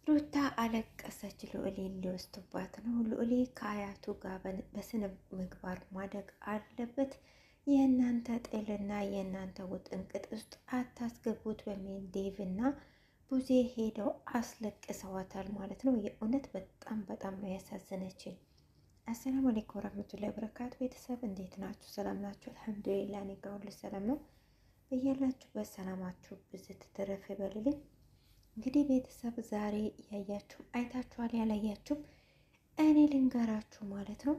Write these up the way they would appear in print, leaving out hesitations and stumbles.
ሩታ አለቀሰች። ልዑሌን ሊወስዱባት ነው። ልዑሌ ከአያቱ ጋር በስነ ምግባር ማደግ አለበት። የእናንተ ጥልና የእናንተ ውጥንቅጥ ውስጥ አታስገቡት በሚል ዴቭ እና ቡዜ ሄደው አስለቅሰዋታል ማለት ነው። የእውነት በጣም በጣም ነው ያሳዘነችኝ። አሰላሙ አለይኩም ወረህመቱላሂ ወበረካቱ። ቤተሰብ እንዴት ናችሁ? ሰላም ናችሁ? አልሐምዱሊላህ እኔ ጋር ሁሉ ሰላም ነው። በያላችሁበት ሰላማችሁ ብዝት ትረፍ ይበልልኝ። እንግዲህ ቤተሰብ ዛሬ ያያችሁ አይታችኋል፣ ያላያችሁም እኔ ልንገራችሁ ማለት ነው።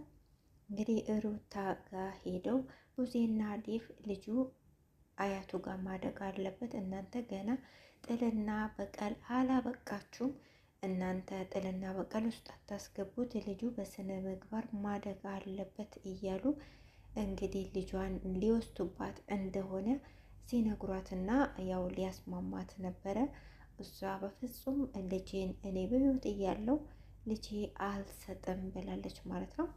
እንግዲህ ሩታ ጋር ሄደው ቡዜና ዴቭ ልጁ አያቱ ጋር ማደግ አለበት፣ እናንተ ገና ጥልና በቀል አላበቃችሁም፣ እናንተ ጥልና በቀል ውስጥ አታስገቡት፣ ልጁ በስነ ምግባር ማደግ አለበት እያሉ እንግዲህ ልጇን ሊወስዱባት እንደሆነ ሲነግሯትና ያው ሊያስማማት ነበረ። እሷ በፍጹም ልጄን እኔ በህይወት እያለው ልጄ አልሰጥም ብላለች ማለት ነው።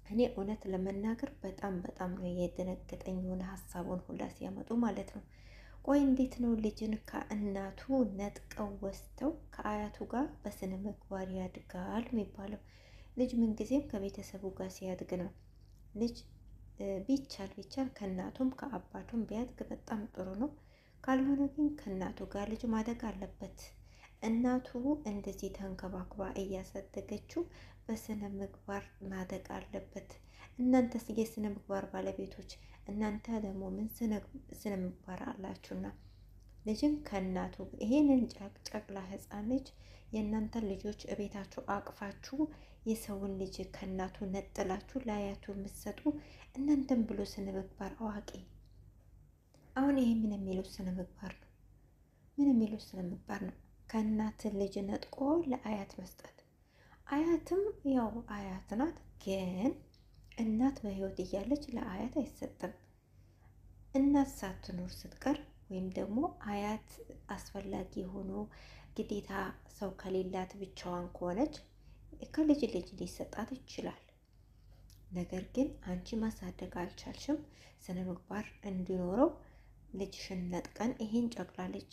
እኔ እውነት ለመናገር በጣም በጣም ነው የደነገጠኝ የሆነ ሀሳቡን ሁላ ሲያመጡ ማለት ነው። ቆይ እንዴት ነው ልጅን ከእናቱ ነጥቀው ወስተው ከአያቱ ጋር በስነ ምግባር ያድጋል የሚባለው? ልጅ ምንጊዜም ከቤተሰቡ ጋር ሲያድግ ነው። ልጅ ቢቻል ከእናቱም ከአባቱም ቢያድግ በጣም ጥሩ ነው። ካልሆነ ግን ከእናቱ ጋር ልጅ ማደግ አለበት። እናቱ እንደዚህ ተንከባክባ እያሳደገችው በስነ ምግባር ማደግ አለበት። እናንተስ የስነ ምግባር ባለቤቶች፣ እናንተ ደግሞ ምን ስነ ምግባር አላችሁና ልጅም ከእናቱ ይሄንን ጨቅላ ህፃን ልጅ የእናንተን ልጆች እቤታችሁ አቅፋችሁ የሰውን ልጅ ከእናቱ ነጥላችሁ ለአያቱ የምትሰጡ እናንተን ብሎ ስነ ምግባር አዋቂ። አሁን ይሄ ምን የሚሉት ስነ ምግባር ነው? ምን የሚሉት ስነ ምግባር ነው? ከእናት ልጅ ነጥቆ ለአያት መስጠት። አያትም ያው አያት ናት፣ ግን እናት በህይወት እያለች ለአያት አይሰጥም። እናት ሳትኖር ስትቀር ወይም ደግሞ አያት አስፈላጊ ሆኖ ግዴታ ሰው ከሌላት ብቻዋን ከሆነች ከልጅ ልጅ ሊሰጣት ይችላል። ነገር ግን አንቺ ማሳደግ አልቻልሽም። ስነ ምግባር እንዲኖረው ልጅሽን ነጥቀን ይሄን ጨቅላ ልጅ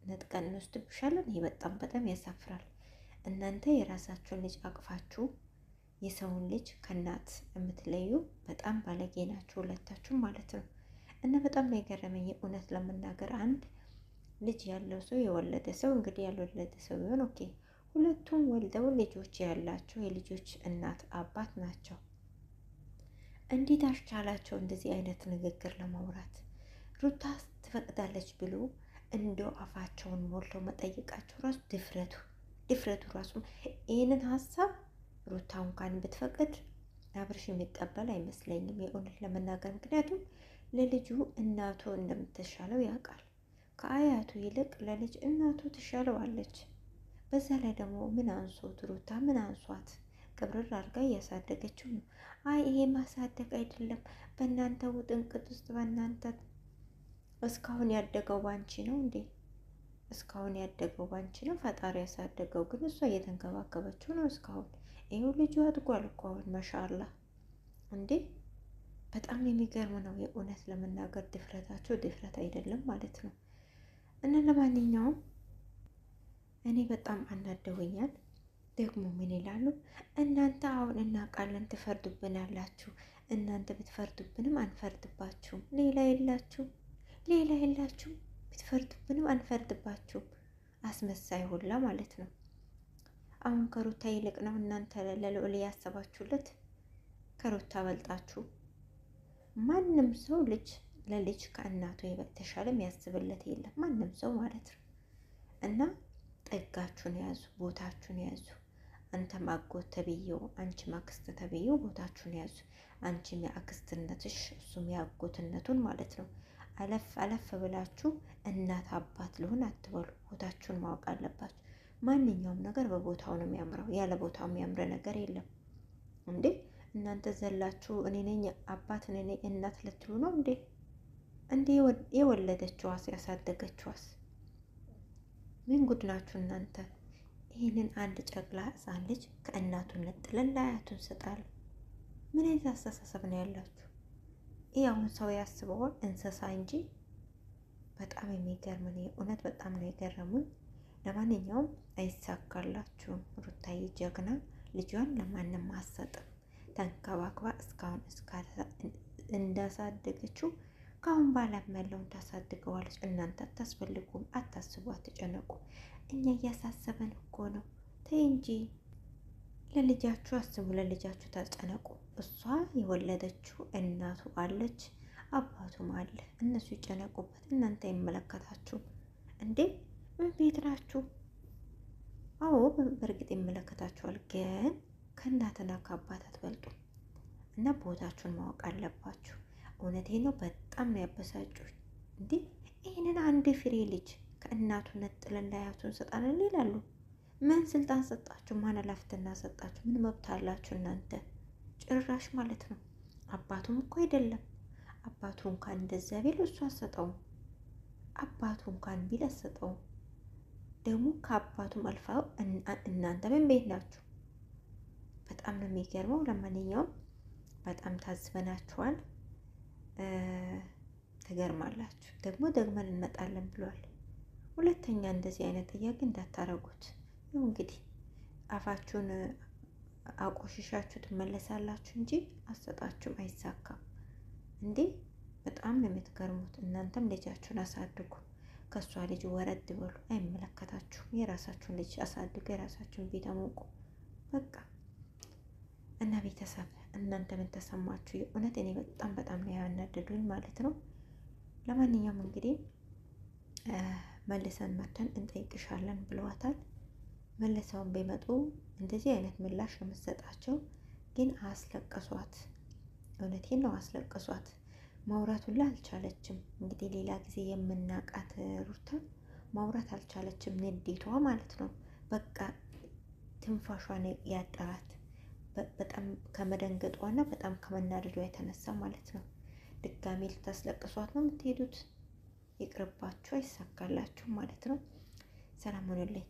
ነጥቀን እንወስድብሻለን። ይሄ በጣም በጣም ያሳፍራል። እናንተ የራሳችሁን ልጅ አቅፋችሁ የሰውን ልጅ ከእናት የምትለዩ በጣም ባለጌ ናችሁ ሁለታችሁ ማለት ነው። እና በጣም ነው የገረመኝ እውነት ለመናገር አንድ ልጅ ያለው ሰው የወለደ ሰው እንግዲህ ያልወለደ ሰው ቢሆን ኦኬ፣ ሁለቱም ወልደው ልጆች ያላቸው የልጆች እናት አባት ናቸው። እንዴት አስቻላቸው እንደዚህ አይነት ንግግር ለማውራት? ሩታ ትፈቅዳለች ብሎ እንደው አፋቸውን ሞልተው መጠየቃቸው ራሱ ድፍረቱ ራሱ ይህንን ሀሳብ ሩታ እንኳን ብትፈቅድ አብርሽ የሚቀበል አይመስለኝም የእውነት ለመናገር። ምክንያቱም ለልጁ እናቱ እንደምትሻለው ያውቃል። ከአያቱ ይልቅ ለልጅ እናቱ ትሻለዋለች። በዛ ላይ ደግሞ ምን አንሶት ሩታ ምን አንሷት? ቅብርር አድርጋ እያሳደገችው ነው። አይ ይሄ ማሳደግ አይደለም፣ በእናንተ ውጥንቅጥ ውስጥ በእናንተ እስካሁን ያደገው ባንቺ ነው እንዴ? እስካሁን ያደገው ባንቺ ነው። ፈጣሪ ያሳደገው ግን እሷ እየተንከባከበችው ነው እስካሁን። ይሄው ልጁ አድጓል እኮ አሁን ማሻአላህ እንዴ! በጣም የሚገርም ነው የእውነት ለመናገር ድፍረታቸው ድፍረት አይደለም ማለት ነው። እና ለማንኛውም እኔ በጣም አናደውኛል። ደግሞ ምን ይላሉ እናንተ አሁን እናውቃለን ትፈርዱብናላችሁ። እናንተ ብትፈርዱብንም አንፈርድባችሁም። ሌላ የላችሁም። ብትፈርዱብንም አንፈርድባችሁም። አስመሳይ ሁላ ማለት ነው። አሁን ከሩታ ይልቅ ነው እናንተ ለልዑል ያሰባችሁለት። ከሩታ በልጣችሁ ማንም ሰው ለልጅ ከእናቱ የተሻለ የሚያስብለት የለም፣ ማንም ሰው ማለት ነው። እና ጥጋችሁን ያዙ፣ ቦታችሁን ያዙ። አንተም አጎት ተብዬው፣ አንቺም አክስት ተብዬው ቦታችሁን ያዙ። አንቺም የአክስትነትሽ እሱም የአጎትነቱን ማለት ነው። አለፍ ብላችሁ እናት አባት ልሆን አትበሉ። ቦታችሁን ማወቅ አለባችሁ። ማንኛውም ነገር በቦታው ነው የሚያምረው። ያለ ቦታው የሚያምረ ነገር የለም እንዴ! እናንተ ዘላችሁ እኔ ነኝ አባት እኔ ነኝ እናት ልትሉ ነው እንዴ? እንዴ የወለደችዋስ ያሳደገችዋስ ምን ጉድ ናችሁ እናንተ? ይህንን አንድ ጨቅላ ህፃን ልጅ ከእናቱ ነጥለን ለአያቱ እንሰጣለን። ምን አይነት አስተሳሰብ ነው ያላችሁ? ይህ አሁን ሰው ያስበዋል እንስሳ እንጂ። በጣም የሚገርም ነው እውነት፣ በጣም ነው የገረሙኝ። ለማንኛውም አይሳካላችሁም። ሩታዬ ጀግና ልጇን ለማንም አትሰጥም። ተንከባክባ እስካሁን እንዳሳደገችው ከአሁን በኋላም ያለውን ታሳድገዋለች። እናንተ አታስፈልጉም፣ አታስቡ፣ አትጨነቁ። እኛ እያሳሰበን እኮ ነው። ተይ እንጂ ለልጃችሁ አስቡ፣ ለልጃችሁ ተጨነቁ። እሷ የወለደችው እናቱ አለች፣ አባቱም አለ። እነሱ ይጨነቁበት፣ እናንተ አይመለከታችሁ እንዴ? ምን ቤት ናችሁ? አዎ በእርግጥ ይመለከታችኋል፣ ግን ከእናትና ከአባት አትበልጡ እና ቦታችሁን ማወቅ አለባችሁ። እውነቴ ነው። በጣም ነው ያበሳጩኝ። እንዴ ይህንን አንድ ፍሬ ልጅ ከእናቱ ነጥለን ለአያቱን ሰጣንን ይላሉ። ምን ስልጣን ሰጣችሁ? ማን ኃላፊነት ሰጣችሁ? ምን መብት አላችሁ እናንተ? ጭራሽ ማለት ነው። አባቱም እኮ አይደለም። አባቱ እንኳን እንደዛ ቢል እሱ አሰጠውም። አባቱ እንኳን ቢል አሰጠውም። ደግሞ ከአባቱም አልፋው እናንተ ምን ቤት ናችሁ? በጣም ነው የሚገርመው። ለማንኛውም በጣም ታዝበናችኋል። ትገርማላችሁ። ደግሞ ደግመን እንመጣለን ብሏል። ሁለተኛ እንደዚህ አይነት ጥያቄ እንዳታረጉት። ይኸው እንግዲህ አፋችሁን አቆሽሻችሁ ትመለሳላችሁ እንጂ አሰጣችሁም አይሳካም። እንዴ በጣም ነው የምትገርሙት። እናንተም ልጃችሁን አሳድጉ፣ ከእሷ ልጅ ወረድ በሉ። አይመለከታችሁም። የራሳችሁን ልጅ አሳድጉ፣ የራሳችሁን ቤት አሞቁ። በቃ እና ቤተሰብ እናንተ ምን ተሰማችሁ? የእውነት እኔ በጣም ነው ያናደዱኝ ማለት ነው። ለማንኛውም እንግዲህ መልሰን መተን እንጠይቅሻለን ብለዋታል። መልሰውን ቢመጡ እንደዚህ አይነት ምላሽ ነው የምትሰጣቸው። ግን አስለቀሷት። እውነቴን ነው አስለቀሷት። ማውራት ሁላ አልቻለችም። እንግዲህ ሌላ ጊዜ የምናቃት ሩታ ማውራት አልቻለችም። ንዴቷ ማለት ነው። በቃ ትንፋሿን ያጠራት በጣም ከመደንገጧና በጣም ከመናደዷ የተነሳ ማለት ነው። ድጋሜ ልታስለቅሷት ነው የምትሄዱት። ይቅርባችሁ፣ አይሳካላችሁ ማለት ነው። ሰላም ሆኖልኝ